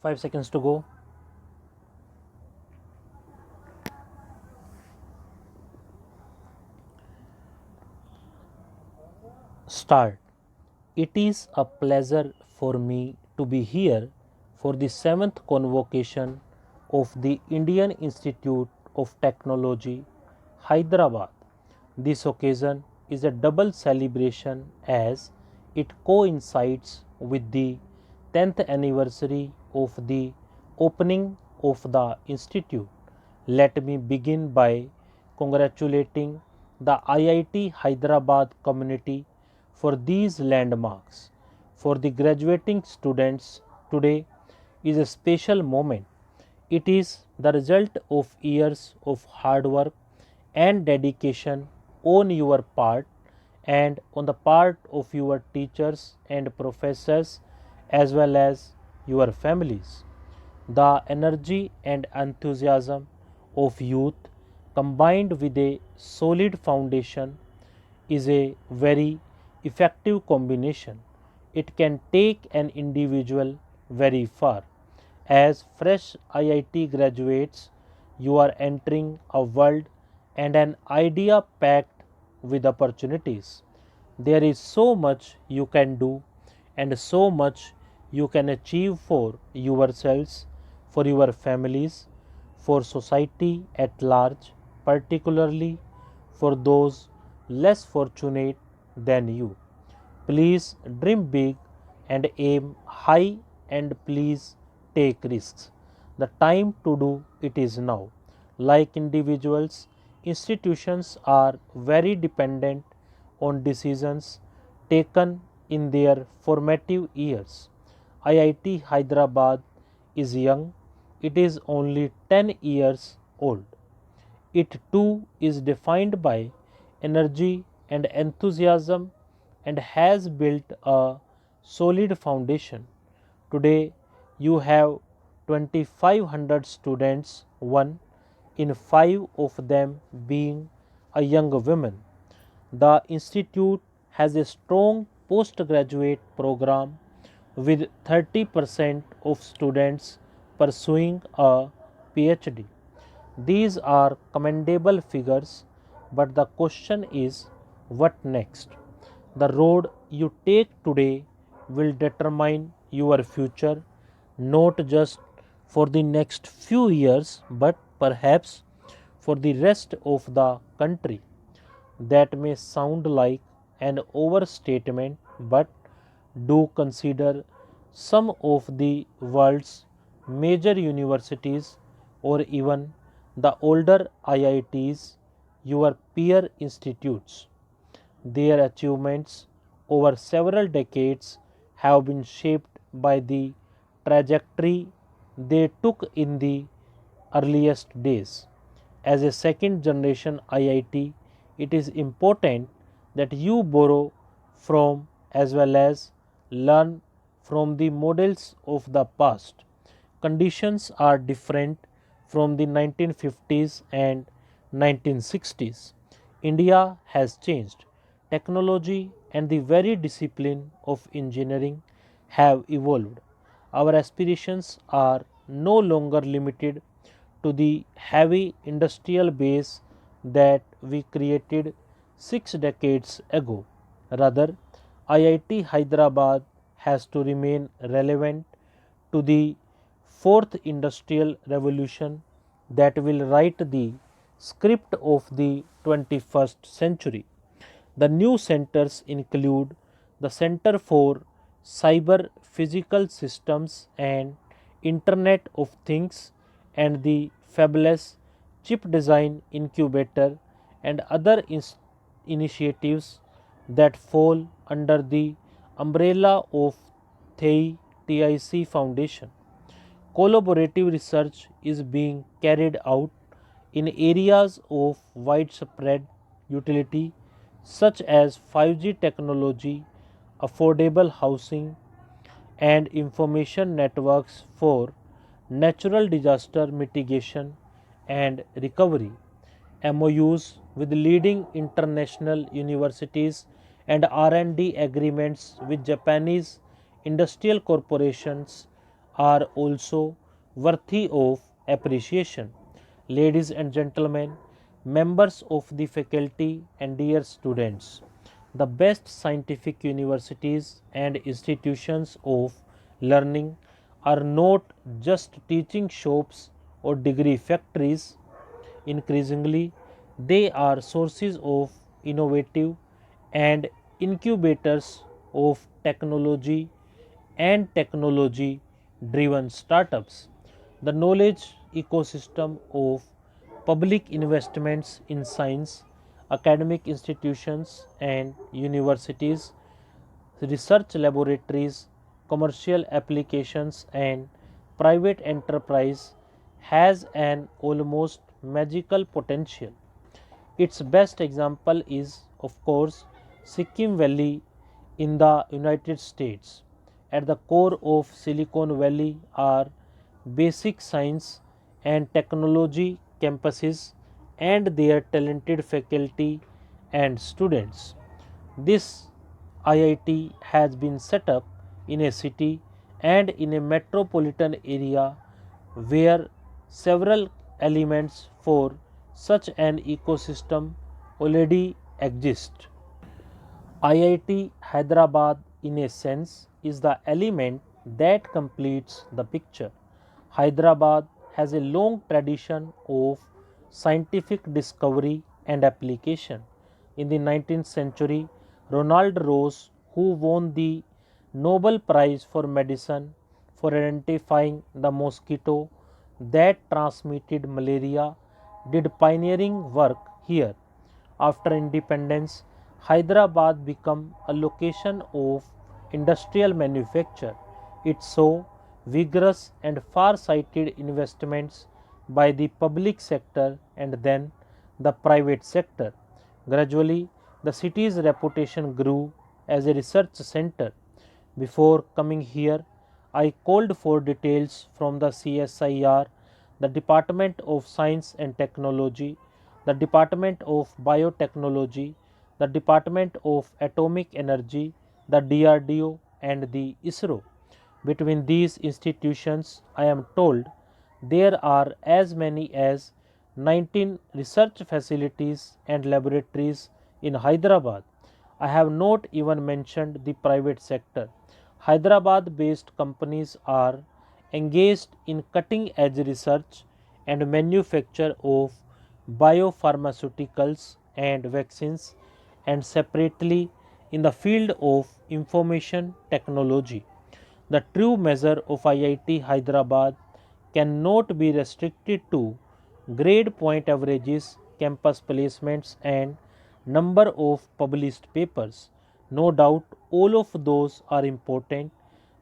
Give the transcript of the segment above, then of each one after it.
5 seconds to go. Start. It is a pleasure for me to be here for the 7th convocation of the Indian Institute of Technology, Hyderabad. This occasion is a double celebration as it coincides with the 10th anniversary of the opening of the institute. Let me begin by congratulating the IIT Hyderabad community for these landmarks. For the graduating students, today is a special moment. It is the result of years of hard work and dedication on your part and on the part of your teachers and professors as well as your families. The energy and enthusiasm of youth combined with a solid foundation is a very effective combination. It can take an individual very far. As fresh IIT graduates, you are entering a world and an idea packed with opportunities. There is so much you can do and so much you can achieve for yourselves, for your families, for society at large, particularly for those less fortunate than you. Please dream big and aim high, and please take risks. The time to do it is now. Like individuals, institutions are very dependent on decisions taken in their formative years. IIT Hyderabad is young, it is only 10 years old. It too is defined by energy and enthusiasm and has built a solid foundation. Today, you have 2,500 students, one in five of them being a young woman. The institute has a strong postgraduate program with 30% of students pursuing a PhD. These are commendable figures, but the question is what next? The road you take today will determine your future, not just for the next few years, but perhaps for the rest of the country. That may sound like an overstatement, but do consider some of the world's major universities or even the older IITs, your peer institutes. Their achievements over several decades have been shaped by the trajectory they took in the earliest days. As a second generation IIT, it is important that you borrow from as well as learn from the models of the past. Conditions are different from the 1950s and 1960s. India has changed. Technology and the very discipline of engineering have evolved. Our aspirations are no longer limited to the heavy industrial base that we created 6 decades ago. Rather, IIT Hyderabad has to remain relevant to the fourth industrial revolution that will write the script of the 21st century. The new centers include the Center for Cyber Physical Systems and Internet of Things and the fabulous Chip Design Incubator and other initiatives that fall under the umbrella of TIC Foundation. Collaborative research is being carried out in areas of widespread utility such as 5G technology, affordable housing, and information networks for natural disaster mitigation and recovery. MOUs with leading international universities and R&D agreements with Japanese industrial corporations are also worthy of appreciation. Ladies and gentlemen, members of the faculty and dear students, the best scientific universities and institutions of learning are not just teaching shops or degree factories. Increasingly, they are sources of innovative and incubators of technology and technology driven startups. The knowledge ecosystem of public investments in science, academic institutions and universities, research laboratories, commercial applications, and private enterprise has an almost magical potential. Its best example is, of course, Sikkim Valley in the United States. At the core of Silicon Valley are basic science and technology campuses and their talented faculty and students. This IIT has been set up in a city and in a metropolitan area where several elements for such an ecosystem already exist. IIT Hyderabad, in a sense, is the element that completes the picture. Hyderabad has a long tradition of scientific discovery and application. In the 19th century, Ronald Ross, who won the Nobel Prize for Medicine for identifying the mosquito that transmitted malaria, did pioneering work here. After independence, Hyderabad became a location of industrial manufacture. It saw vigorous and far-sighted investments by the public sector and then the private sector. Gradually, the city's reputation grew as a research center. Before coming here, I called for details from the CSIR, the Department of Science and Technology, the Department of Biotechnology, the Department of Atomic Energy, the DRDO, and the ISRO. Between these institutions, I am told there are as many as 19 research facilities and laboratories in Hyderabad. I have not even mentioned the private sector. Hyderabad based companies are engaged in cutting edge research and manufacture of biopharmaceuticals and vaccines, and separately in the field of information technology. The true measure of IIT Hyderabad cannot be restricted to grade point averages, campus placements, and number of published papers. No doubt all of those are important,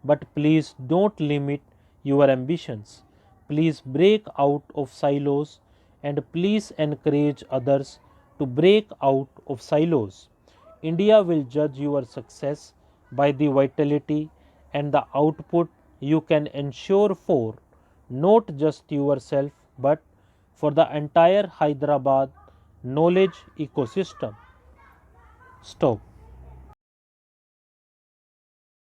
but please don't limit your ambitions. Please break out of silos and please encourage others to break out of silos. India will judge your success by the vitality and the output you can ensure for not just yourself but for the entire Hyderabad knowledge ecosystem. Stop.